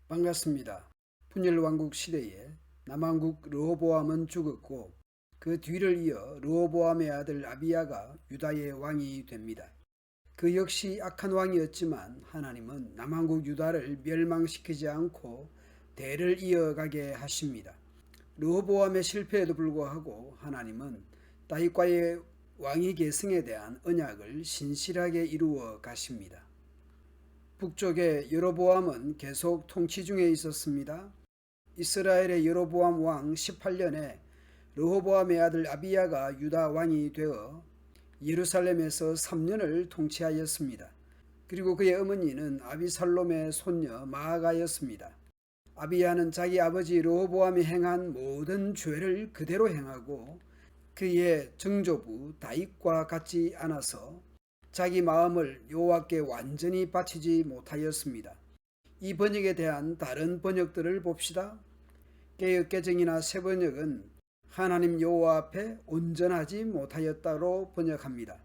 반갑습니다. 분열왕국 시대에 남왕국 르호보암은 죽었고 그 뒤를 이어 르호보암의 아들 아비야가 유다의 왕이 됩니다. 그 역시 악한 왕이었지만 하나님은 남왕국 유다를 멸망시키지 않고 대를 이어가게 하십니다. 르호보암의 실패에도 불구하고 하나님은 다윗과의 왕위 계승에 대한 언약을 신실하게 이루어 가십니다. 북쪽의 여로보암은 계속 통치 중에 있었습니다. 이스라엘의 여로보암 왕 18년에 르호보암의 아들 아비야가 유다 왕이 되어 예루살렘에서 3년을 통치하였습니다. 그리고 그의 어머니는 아비살롬의 손녀 마아가였습니다. 아비야는 자기 아버지 르호보암이 행한 모든 죄를 그대로 행하고 그의 정조부 다윗과 같지 않아서 자기 마음을 여호와께 완전히 바치지 못하였습니다. 이 번역에 대한 다른 번역들을 봅시다. 개역개정이나 새번역은 하나님 여호와 앞에 온전하지 못하였다로 번역합니다.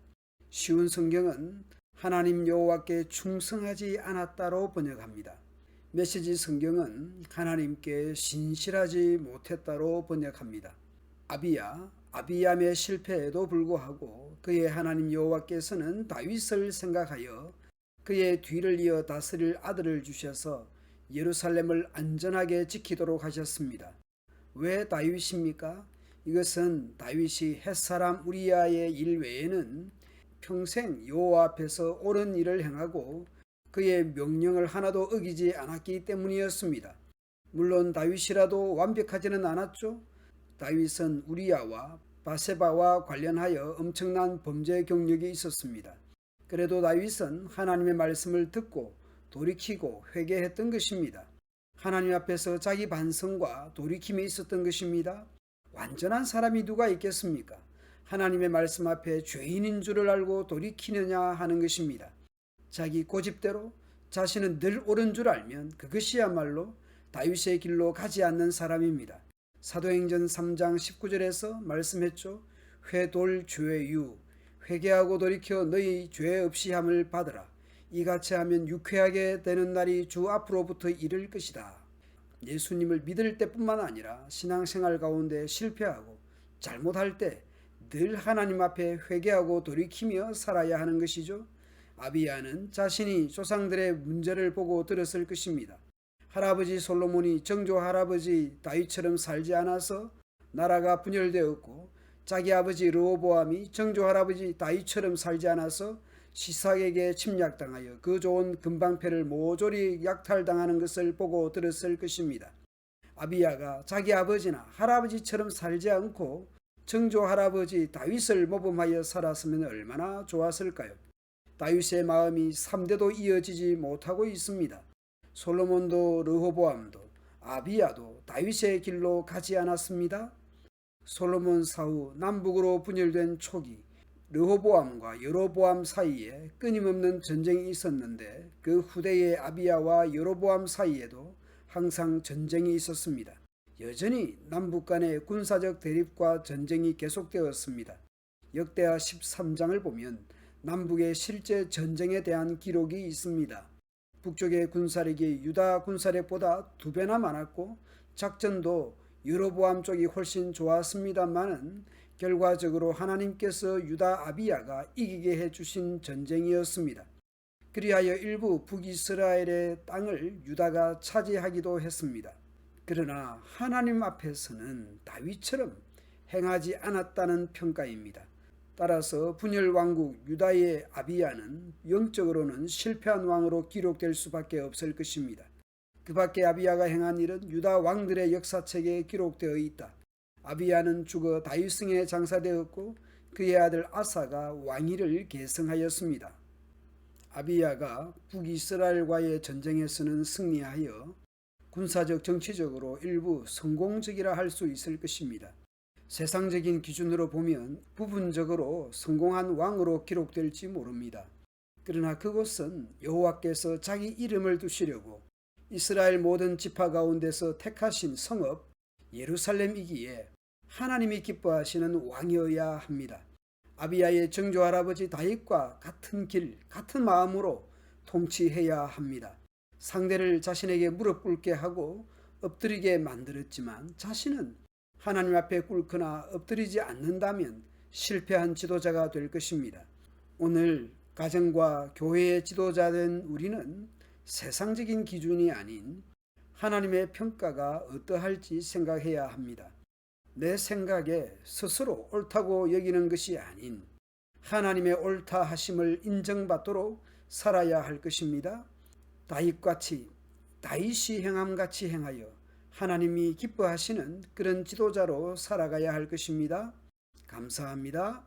쉬운 성경은 하나님 여호와께 충성하지 않았다로 번역합니다. 메시지 성경은 하나님께 신실하지 못했다로 번역합니다. 아비야의 실패에도 불구하고 그의 하나님 여호와께서는 다윗을 생각하여 그의 뒤를 이어 다스릴 아들을 주셔서 예루살렘을 안전하게 지키도록 하셨습니다. 왜 다윗입니까? 이것은 다윗이 햇사람 우리야의 일 외에는 평생 여호와 앞에서 옳은 일을 행하고 그의 명령을 하나도 어기지 않았기 때문이었습니다. 물론 다윗이라도 완벽하지는 않았죠. 다윗은 우리야와 바세바와 관련하여 엄청난 범죄 경력이 있었습니다. 그래도 다윗은 하나님의 말씀을 듣고 돌이키고 회개했던 것입니다. 하나님 앞에서 자기 반성과 돌이킴이 있었던 것입니다. 완전한 사람이 누가 있겠습니까? 하나님의 말씀 앞에 죄인인 줄을 알고 돌이키느냐 하는 것입니다. 자기 고집대로 자신은 늘 옳은 줄 알면 그것이야말로 다윗의 길로 가지 않는 사람입니다. 사도행전 3장 19절에서 말씀했죠. 회돌 죄유 회개하고 돌이켜 너희 죄 없이 함을 받으라. 이같이 하면 유쾌하게 되는 날이 주 앞으로부터 이를 것이다. 예수님을 믿을 때뿐만 아니라 신앙생활 가운데 실패하고 잘못할 때 늘 하나님 앞에 회개하고 돌이키며 살아야 하는 것이죠. 아비야는 자신이 조상들의 문제를 보고 들었을 것입니다. 할아버지 솔로몬이 정조 할아버지 다윗처럼 살지 않아서 나라가 분열되었고 자기 아버지 르호보암이 정조 할아버지 다윗처럼 살지 않아서 시삭에게 침략당하여 그 좋은 금방패를 모조리 약탈당하는 것을 보고 들었을 것입니다. 아비야가 자기 아버지나 할아버지처럼 살지 않고 정조 할아버지 다윗을 모범하여 살았으면 얼마나 좋았을까요? 다윗의 마음이 3대도 이어지지 못하고 있습니다. 솔로몬도 르호보암도 아비야도 다윗의 길로 가지 않았습니다. 솔로몬 사후 남북으로 분열된 초기 르호보암과 여로보암 사이에 끊임없는 전쟁이 있었는데 그 후대의 아비야와 여로보암 사이에도 항상 전쟁이 있었습니다. 여전히 남북 간의 군사적 대립과 전쟁이 계속되었습니다. 역대하 13장을 보면 남북의 실제 전쟁에 대한 기록이 있습니다. 북쪽의 군사력이 유다 군사력보다 2배나 많았고 작전도 여로보암 쪽이 훨씬 좋았습니다만은 결과적으로 하나님께서 유다 아비야가 이기게 해주신 전쟁이었습니다. 그리하여 일부 북이스라엘의 땅을 유다가 차지하기도 했습니다. 그러나 하나님 앞에서는 다윗처럼 행하지 않았다는 평가입니다. 따라서 분열왕국 유다의 아비야는 영적으로는 실패한 왕으로 기록될 수밖에 없을 것입니다. 그 밖에 아비야가 행한 일은 유다 왕들의 역사책에 기록되어 있다. 아비야는 죽어 다윗성에 장사되었고 그의 아들 아사가 왕위를 계승하였습니다. 아비야가 북이스라엘과의 전쟁에서는 승리하여 군사적 정치적으로 일부 성공적이라 할 수 있을 것입니다. 세상적인 기준으로 보면 부분적으로 성공한 왕으로 기록될지 모릅니다. 그러나 그것은 여호와께서 자기 이름을 두시려고 이스라엘 모든 지파 가운데서 택하신 성읍 예루살렘이기에 하나님이 기뻐하시는 왕이어야 합니다. 아비야의 정조 할아버지 다윗과 같은 길, 같은 마음으로 통치해야 합니다. 상대를 자신에게 무릎 꿇게 하고 엎드리게 만들었지만 자신은 하나님 앞에 꿇거나 엎드리지 않는다면 실패한 지도자가 될 것입니다. 오늘 가정과 교회의 지도자된 우리는 세상적인 기준이 아닌 하나님의 평가가 어떠할지 생각해야 합니다. 내 생각에 스스로 옳다고 여기는 것이 아닌 하나님의 옳다 하심을 인정받도록 살아야 할 것입니다. 다윗이 행함같이 행하여 하나님이 기뻐하시는 그런 지도자로 살아가야 할 것입니다. 감사합니다.